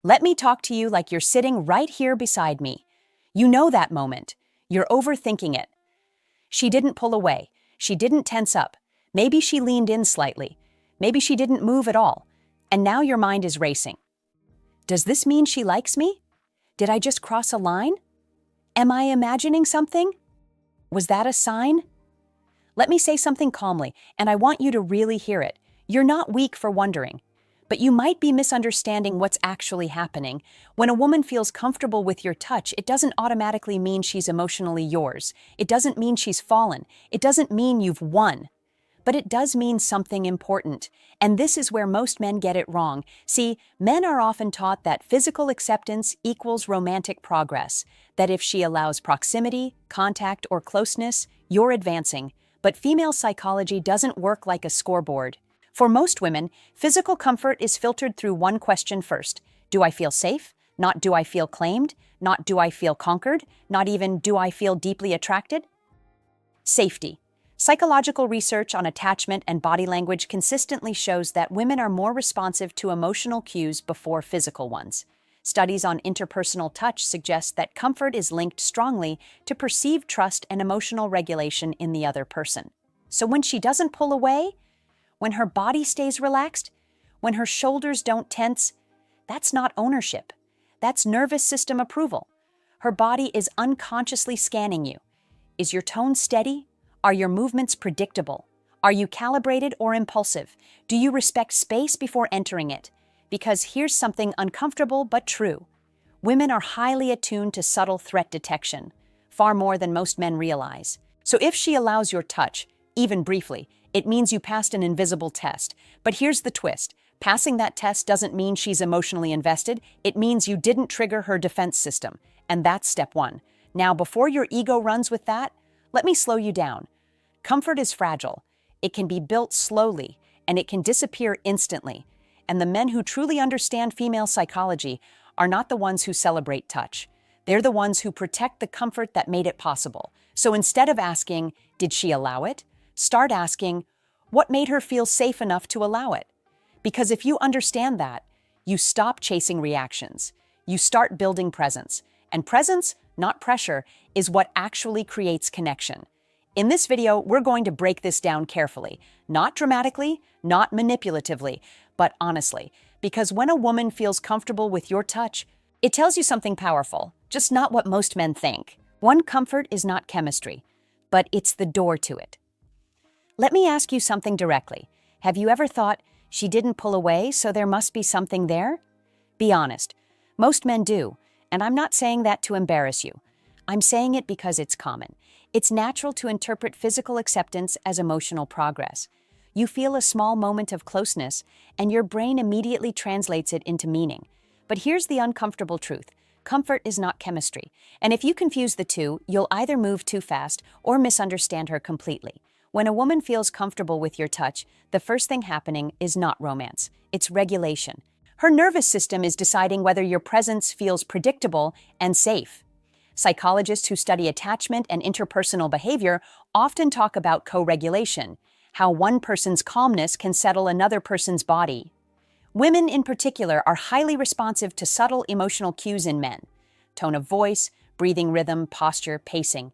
Let me talk to you like you're sitting right here beside me. You know that moment. You're overthinking it. She didn't pull away. She didn't tense up. Maybe she leaned in slightly. Maybe she didn't move at all. And now your mind is racing. Does this mean she likes me? Did I just cross a line? Am I imagining something? Was that a sign? Let me say something calmly, and I want you to really hear it. You're not weak for wondering, but you might be misunderstanding what's actually happening. When a woman feels comfortable with your touch, it doesn't automatically mean she's emotionally yours. It doesn't mean she's fallen. It doesn't mean you've won. But it does mean something important, and this is where most men get it wrong. See, men are often taught that physical acceptance equals romantic progress, that if she allows proximity, contact, or closeness, you're advancing. But female psychology doesn't work like a scoreboard. For most women, physical comfort is filtered through one question first. Do I feel safe? Not do I feel claimed? Not do I feel conquered? Not even do I feel deeply attracted? Safety. Psychological research on attachment and body language consistently shows that women are more responsive to emotional cues before physical ones. Studies on interpersonal touch suggest that comfort is linked strongly to perceived trust and emotional regulation in the other person. So when she doesn't pull away, when her body stays relaxed, when her shoulders don't tense, that's not ownership. That's nervous system approval. Her body is unconsciously scanning you. Is your tone steady? Are your movements predictable? Are you calibrated or impulsive? Do you respect space before entering it? Because here's something uncomfortable but true. Women are highly attuned to subtle threat detection, far more than most men realize. So if she allows your touch, even briefly, it means you passed an invisible test. But here's the twist. Passing that test doesn't mean she's emotionally invested. It means you didn't trigger her defense system. And that's step one. Now, before your ego runs with that, let me slow you down. Comfort is fragile. It can be built slowly, and it can disappear instantly. And the men who truly understand female psychology are not the ones who celebrate touch. They're the ones who protect the comfort that made it possible. So instead of asking, did she allow it? Start asking, what made her feel safe enough to allow it? Because if you understand that, you stop chasing reactions. You start building presence. And presence, not pressure, is what actually creates connection. In this video, we're going to break this down carefully, not dramatically, not manipulatively, but honestly, because when a woman feels comfortable with your touch, it tells you something powerful, just not what most men think. One, comfort is not chemistry, but it's the door to it. Let me ask you something directly. Have you ever thought, she didn't pull away, so there must be something there? Be honest. Most men do, and I'm not saying that to embarrass you. I'm saying it because it's common. It's natural to interpret physical acceptance as emotional progress. You feel a small moment of closeness, and your brain immediately translates it into meaning. But here's the uncomfortable truth. Comfort is not chemistry, and if you confuse the two, you'll either move too fast or misunderstand her completely. When a woman feels comfortable with your touch, the first thing happening is not romance, it's regulation. Her nervous system is deciding whether your presence feels predictable and safe. Psychologists who study attachment and interpersonal behavior often talk about co-regulation, how one person's calmness can settle another person's body. Women in particular are highly responsive to subtle emotional cues in men: tone of voice, breathing rhythm, posture, pacing.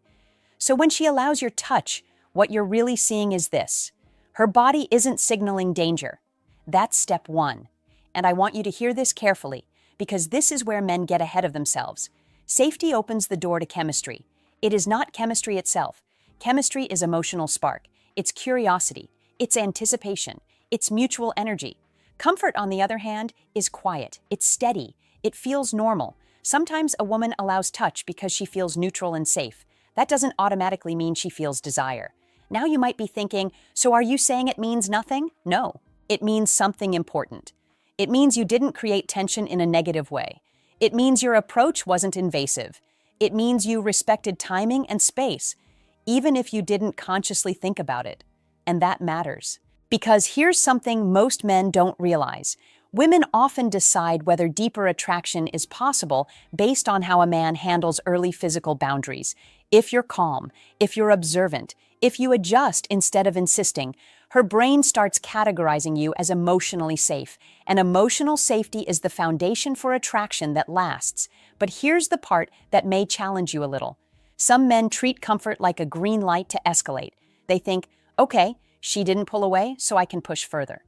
So when she allows your touch, what you're really seeing is this. Her body isn't signaling danger. That's step one. And I want you to hear this carefully, because this is where men get ahead of themselves. Safety opens the door to chemistry. It is not chemistry itself. Chemistry is emotional spark. It's curiosity. It's anticipation. It's mutual energy. Comfort, on the other hand, is quiet. It's steady. It feels normal. Sometimes a woman allows touch because she feels neutral and safe. That doesn't automatically mean she feels desire. Now you might be thinking, so are you saying it means nothing? No, it means something important. It means you didn't create tension in a negative way. It means your approach wasn't invasive. It means you respected timing and space, even if you didn't consciously think about it. And that matters. Because here's something most men don't realize. Women often decide whether deeper attraction is possible based on how a man handles early physical boundaries. If you're calm, if you're observant, if you adjust instead of insisting, Her brain starts categorizing you as emotionally safe, and emotional safety is the foundation for attraction that lasts. But here's the part that may challenge you a little. Some men treat comfort like a green light to escalate. They think, okay, she didn't pull away, so I can push further.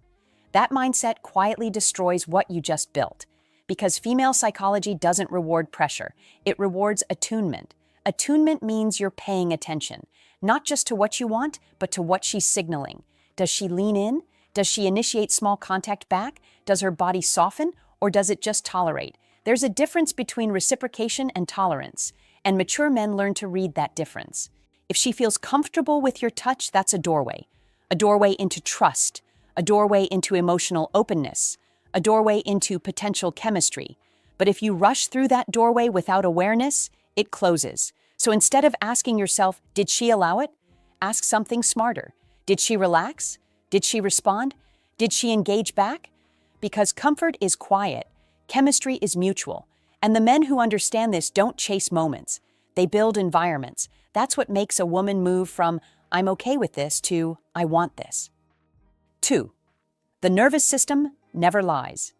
That mindset quietly destroys what you just built. Because female psychology doesn't reward pressure, it rewards attunement. Attunement means you're paying attention, not just to what you want, but to what she's signaling. Does she lean in? Does she initiate small contact back? Does her body soften? Or does it just tolerate? There's a difference between reciprocation and tolerance, and mature men learn to read that difference. If she feels comfortable with your touch, that's a doorway into trust, a doorway into emotional openness, a doorway into potential chemistry. But if you rush through that doorway without awareness, it closes. So instead of asking yourself, did she allow it? Ask something smarter. Did she relax? Did she respond? Did she engage back? Because comfort is quiet, chemistry is mutual, and the men who understand this don't chase moments. They build environments. That's what makes a woman move from, I'm okay with this, to, I want this. 2. The nervous system never lies.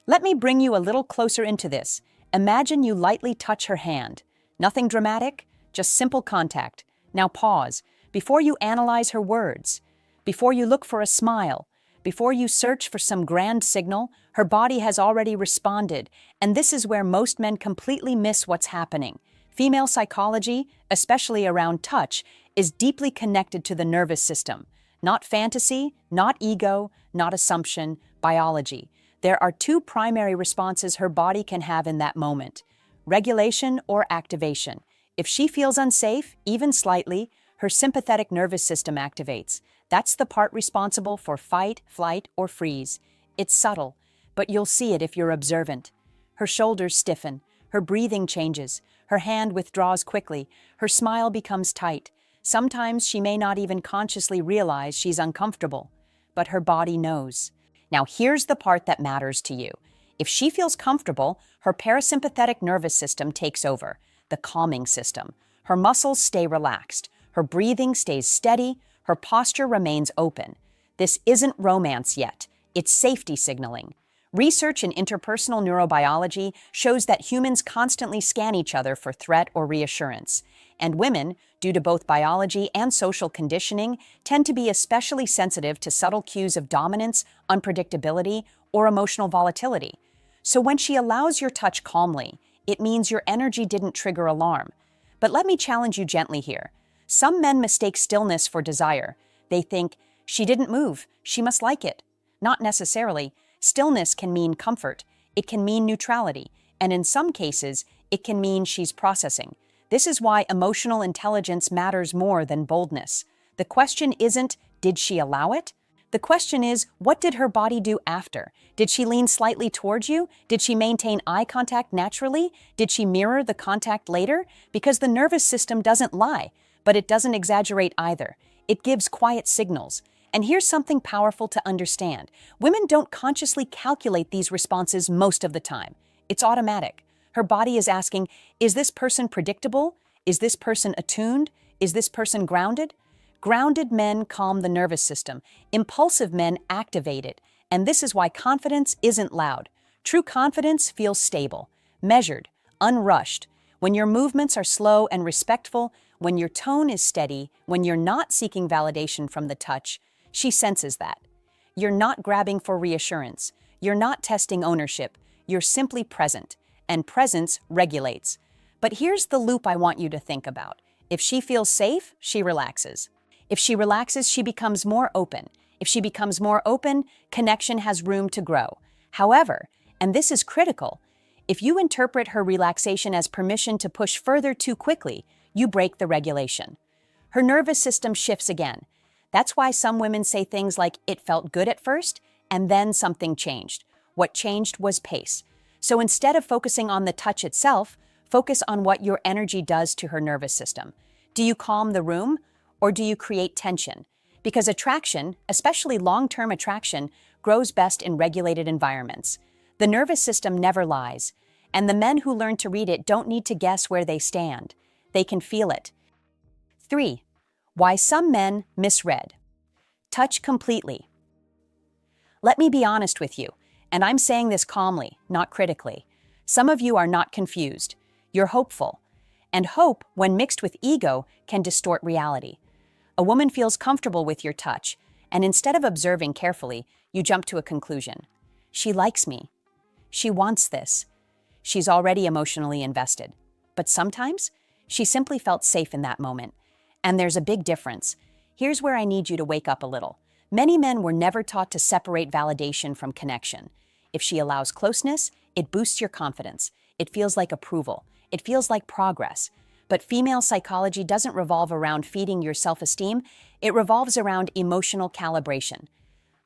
Let me bring you a little closer into this. Imagine you lightly touch her hand. Nothing dramatic, just simple contact. Now pause. Before you analyze her words, before you look for a smile, before you search for some grand signal, her body has already responded, and this is where most men completely miss what's happening. Female psychology, especially around touch, is deeply connected to the nervous system. Not fantasy, not ego, not assumption, biology. There are two primary responses her body can have in that moment: regulation or activation. If she feels unsafe, even slightly, her sympathetic nervous system activates. That's the part responsible for fight, flight, or freeze. It's subtle, but you'll see it if you're observant. Her shoulders stiffen, her breathing changes, her hand withdraws quickly, her smile becomes tight. Sometimes she may not even consciously realize she's uncomfortable, but her body knows. Now here's the part that matters to you. If she feels comfortable, her parasympathetic nervous system takes over, the calming system. Her muscles stay relaxed. Her breathing stays steady, her posture remains open. This isn't romance yet, it's safety signaling. Research in interpersonal neurobiology shows that humans constantly scan each other for threat or reassurance. And women, due to both biology and social conditioning, tend to be especially sensitive to subtle cues of dominance, unpredictability, or emotional volatility. So when she allows your touch calmly, it means your energy didn't trigger alarm. But let me challenge you gently here. Some men mistake stillness for desire. They think, she didn't move, she must like it. Not necessarily. Stillness can mean comfort, it can mean neutrality, and in some cases, it can mean she's processing. This is why emotional intelligence matters more than boldness. The question isn't, did she allow it? The question is, what did her body do after? Did she lean slightly towards you? Did she maintain eye contact naturally? Did she mirror the contact later? Because the nervous system doesn't lie, but it doesn't exaggerate either. It gives quiet signals. And here's something powerful to understand. Women don't consciously calculate these responses most of the time. It's automatic. Her body is asking, is this person predictable? Is this person attuned? Is this person grounded? Grounded men calm the nervous system. Impulsive men activate it. And this is why confidence isn't loud. True confidence feels stable, measured, unrushed. When your movements are slow and respectful, when your tone is steady, when you're not seeking validation from the touch, she senses that. You're not grabbing for reassurance. You're not testing ownership. You're simply present. And presence regulates. But here's the loop I want you to think about. If she feels safe, she relaxes. If she relaxes, she becomes more open. If she becomes more open, connection has room to grow. However, and this is critical, if you interpret her relaxation as permission to push further too quickly, you break the regulation. Her nervous system shifts again. That's why some women say things like, it felt good at first, and then something changed. What changed was pace. So instead of focusing on the touch itself, focus on what your energy does to her nervous system. Do you calm the room, or do you create tension? Because attraction, especially long-term attraction, grows best in regulated environments. The nervous system never lies, and the men who learn to read it don't need to guess where they stand. They can feel it. 3. Why some men misread. Touch completely. Let me be honest with you, and I'm saying this calmly, not critically. Some of you are not confused. You're hopeful. And hope, when mixed with ego, can distort reality. A woman feels comfortable with your touch, and instead of observing carefully, you jump to a conclusion. She likes me. She wants this. She's already emotionally invested. But sometimes, she simply felt safe in that moment. And there's a big difference. Here's where I need you to wake up a little. Many men were never taught to separate validation from connection. If she allows closeness, it boosts your confidence. It feels like approval. It feels like progress. But female psychology doesn't revolve around feeding your self-esteem. It revolves around emotional calibration.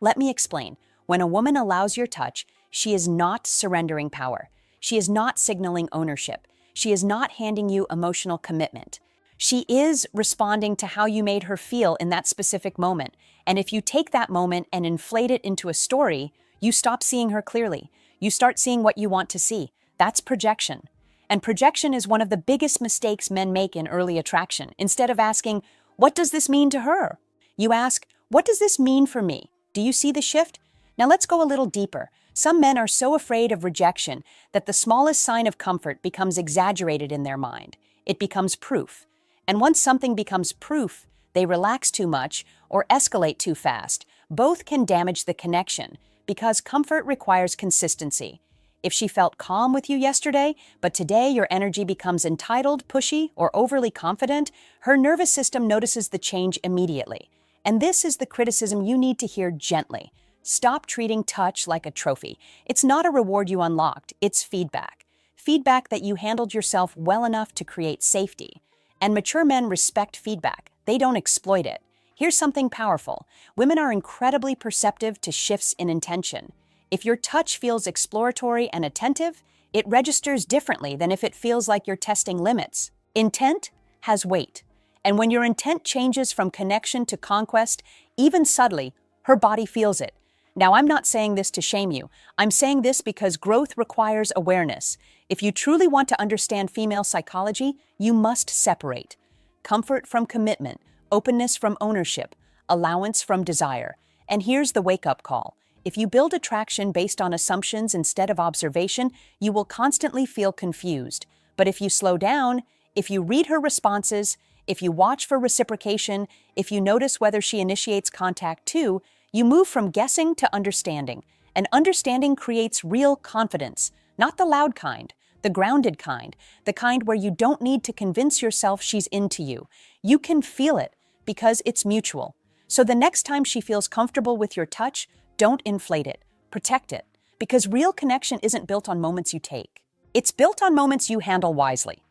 Let me explain. When a woman allows your touch, she is not surrendering power. She is not signaling ownership. She is not handing you emotional commitment. She is responding to how you made her feel in that specific moment. And if you take that moment and inflate it into a story, you stop seeing her clearly. You start seeing what you want to see. That's projection. And projection is one of the biggest mistakes men make in early attraction. Instead of asking, what does this mean to her? You ask, what does this mean for me? Do you see the shift? Now let's go a little deeper. Some men are so afraid of rejection that the smallest sign of comfort becomes exaggerated in their mind. It becomes proof. And once something becomes proof, they relax too much or escalate too fast. Both can damage the connection because comfort requires consistency. If she felt calm with you yesterday, but today your energy becomes entitled, pushy, or overly confident, her nervous system notices the change immediately. And this is the criticism you need to hear gently. Stop treating touch like a trophy. It's not a reward you unlocked, it's feedback. Feedback that you handled yourself well enough to create safety. And mature men respect feedback. They don't exploit it. Here's something powerful. Women are incredibly perceptive to shifts in intention. If your touch feels exploratory and attentive, it registers differently than if it feels like you're testing limits. Intent has weight. And when your intent changes from connection to conquest, even subtly, her body feels it. Now, I'm not saying this to shame you. I'm saying this because growth requires awareness. If you truly want to understand female psychology, you must separate. Comfort from commitment, openness from ownership, allowance from desire. And here's the wake-up call. If you build attraction based on assumptions instead of observation, you will constantly feel confused. But if you slow down, if you read her responses, if you watch for reciprocation, if you notice whether she initiates contact too, you move from guessing to understanding. And understanding creates real confidence, not the loud kind, the grounded kind, the kind where you don't need to convince yourself she's into you. You can feel it because it's mutual. So the next time she feels comfortable with your touch, don't inflate it, protect it, because real connection isn't built on moments you take. It's built on moments you handle wisely.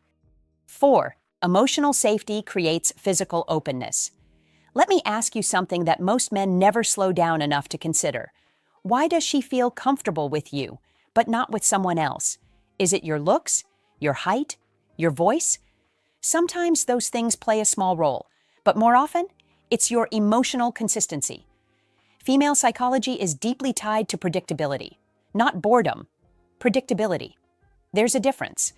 4. Emotional safety creates physical openness. Let me ask you something that most men never slow down enough to consider. Why does she feel comfortable with you, but not with someone else? Is it your looks, your height, your voice? Sometimes those things play a small role, but more often, it's your emotional consistency. Female psychology is deeply tied to predictability, not boredom. Predictability. There's a difference.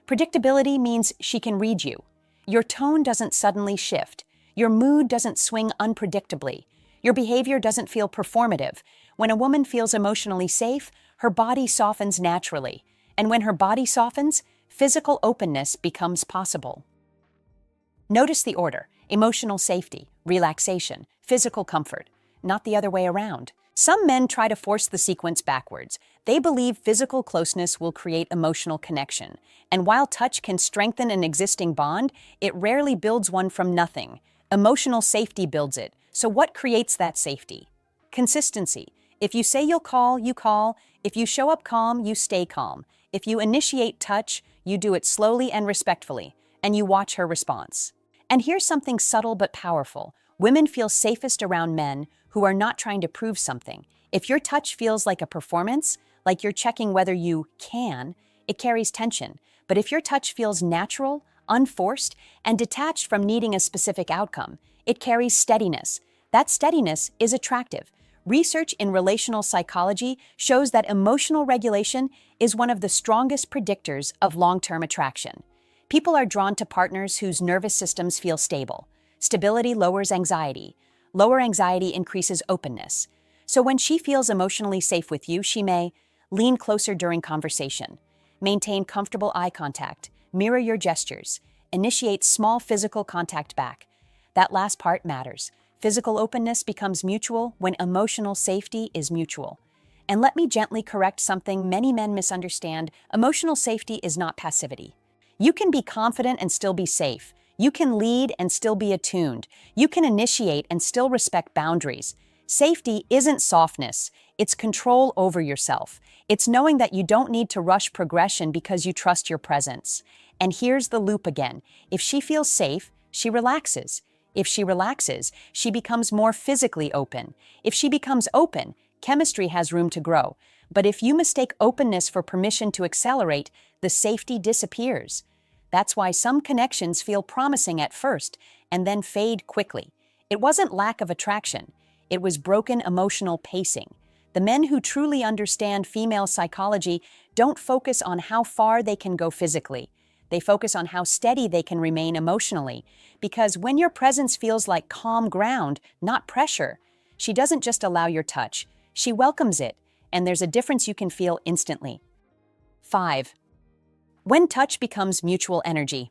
Predictability means she can read you. Your tone doesn't suddenly shift. Your mood doesn't swing unpredictably. Your behavior doesn't feel performative. When a woman feels emotionally safe, her body softens naturally. And when her body softens, physical openness becomes possible. Notice the order: emotional safety, relaxation, physical comfort, not the other way around. Some men try to force the sequence backwards. They believe physical closeness will create emotional connection. And while touch can strengthen an existing bond, it rarely builds one from nothing. Emotional safety builds it. So what creates that safety? Consistency. If you say you'll call, you call. If you show up calm, you stay calm. If you initiate touch, you do it slowly and respectfully, and you watch her response. And here's something subtle but powerful. Women feel safest around men who are not trying to prove something. If your touch feels like a performance, like you're checking whether you can, it carries tension. But if your touch feels natural, unforced, and detached from needing a specific outcome, it carries steadiness. That steadiness is attractive. Research in relational psychology shows that emotional regulation is one of the strongest predictors of long-term attraction. People are drawn to partners whose nervous systems feel stable. Stability lowers anxiety. Lower anxiety increases openness. So when she feels emotionally safe with you, she may lean closer during conversation, maintain comfortable eye contact, mirror your gestures, initiate small physical contact back. That last part matters. Physical openness becomes mutual when emotional safety is mutual. And let me gently correct something many men misunderstand. Emotional safety is not passivity. You can be confident and still be safe. You can lead and still be attuned. You can initiate and still respect boundaries. Safety isn't softness. It's control over yourself. It's knowing that you don't need to rush progression because you trust your presence. And here's the loop again. If she feels safe, she relaxes. If she relaxes, she becomes more physically open. If she becomes open, chemistry has room to grow. But if you mistake openness for permission to accelerate, the safety disappears. That's why some connections feel promising at first and then fade quickly. It wasn't lack of attraction. It was broken emotional pacing. The men who truly understand female psychology don't focus on how far they can go physically. They focus on how steady they can remain emotionally. Because when your presence feels like calm ground, not pressure, she doesn't just allow your touch. She welcomes it, and there's a difference you can feel instantly. 5. When touch becomes mutual energy.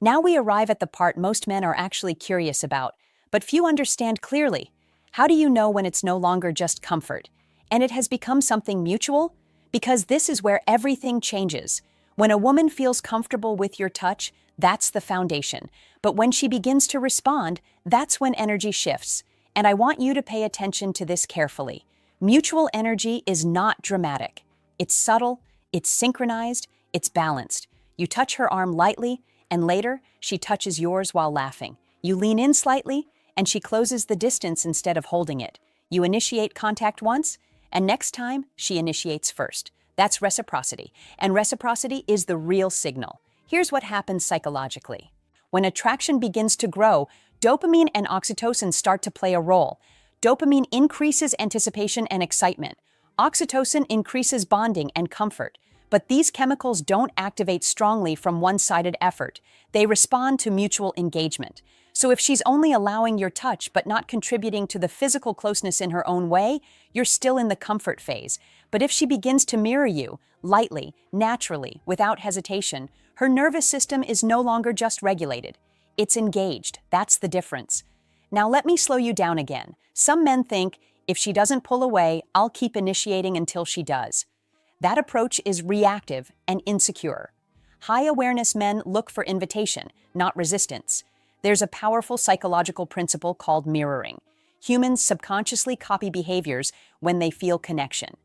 Now we arrive at the part most men are actually curious about, but few understand clearly. How do you know when it's no longer just comfort, and it has become something mutual? Because this is where everything changes. When a woman feels comfortable with your touch, that's the foundation. But when she begins to respond, that's when energy shifts. And I want you to pay attention to this carefully. Mutual energy is not dramatic. It's subtle, it's synchronized, it's balanced. You touch her arm lightly, and later, she touches yours while laughing. You lean in slightly, and she closes the distance instead of holding it. You initiate contact once, and next time, she initiates first. That's reciprocity, and reciprocity is the real signal. Here's what happens psychologically. When attraction begins to grow, dopamine and oxytocin start to play a role. Dopamine increases anticipation and excitement. Oxytocin increases bonding and comfort. But these chemicals don't activate strongly from one-sided effort. They respond to mutual engagement. So if she's only allowing your touch but not contributing to the physical closeness in her own way, you're still in the comfort phase. But if she begins to mirror you, lightly, naturally, without hesitation, her nervous system is no longer just regulated. It's engaged. That's the difference. Now let me slow you down again. Some men think, if she doesn't pull away, I'll keep initiating until she does. That approach is reactive and insecure. High-awareness men look for invitation, not resistance. There's a powerful psychological principle called mirroring. Humans subconsciously copy behaviors when they feel connection.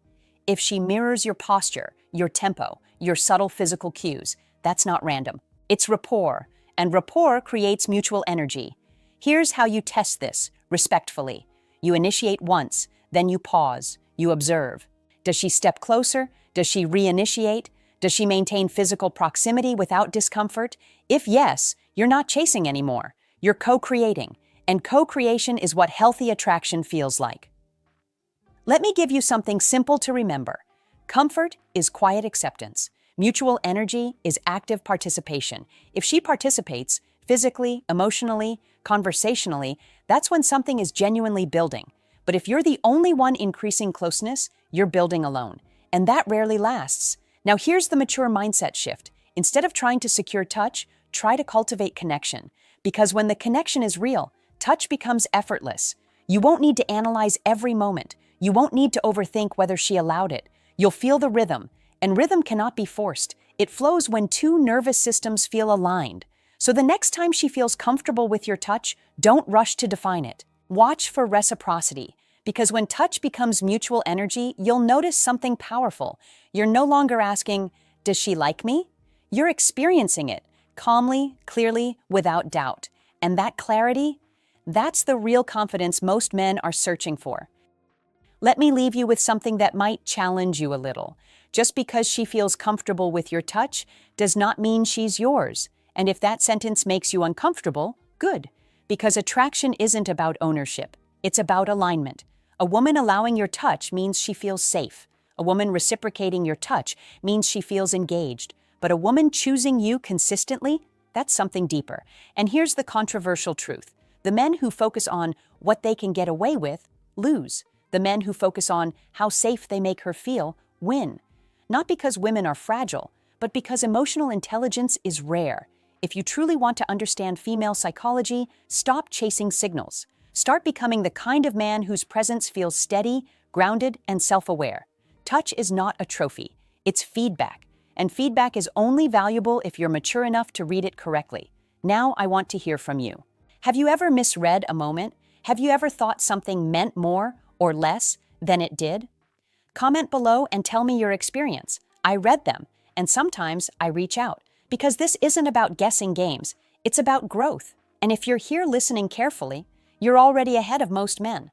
If she mirrors your posture, your tempo, your subtle physical cues, that's not random. It's rapport, and rapport creates mutual energy. Here's how you test this, respectfully. You initiate once, then you pause, you observe. Does she step closer? Does she reinitiate? Does she maintain physical proximity without discomfort? If yes, you're not chasing anymore. You're co-creating, and co-creation is what healthy attraction feels like. Let me give you something simple to remember. Comfort is quiet acceptance. Mutual energy is active participation. If she participates, physically, emotionally, conversationally, that's when something is genuinely building. But if you're the only one increasing closeness, you're building alone. And that rarely lasts. Now here's the mature mindset shift. Instead of trying to secure touch, try to cultivate connection. Because when the connection is real, touch becomes effortless. You won't need to analyze every moment. You won't need to overthink whether she allowed it. You'll feel the rhythm. And rhythm cannot be forced. It flows when two nervous systems feel aligned. So the next time she feels comfortable with your touch, don't rush to define it. Watch for reciprocity. Because when touch becomes mutual energy, you'll notice something powerful. You're no longer asking, does she like me? You're experiencing it, calmly, clearly, without doubt. And that clarity, that's the real confidence most men are searching for. Let me leave you with something that might challenge you a little. Just because she feels comfortable with your touch does not mean she's yours. And if that sentence makes you uncomfortable, good. Because attraction isn't about ownership. It's about alignment. A woman allowing your touch means she feels safe. A woman reciprocating your touch means she feels engaged. But a woman choosing you consistently, that's something deeper. And here's the controversial truth. The men who focus on what they can get away with lose. The men who focus on how safe they make her feel win. Not because women are fragile, but because emotional intelligence is rare. If you truly want to understand female psychology, stop chasing signals. Start becoming the kind of man whose presence feels steady, grounded, and self-aware. Touch is not a trophy, it's feedback. And feedback is only valuable if you're mature enough to read it correctly. Now I want to hear from you. Have you ever misread a moment? Have you ever thought something meant more or less than it did? Comment below and tell me your experience. I read them, and sometimes I reach out. Because this isn't about guessing games, it's about growth. And if you're here listening carefully, you're already ahead of most men.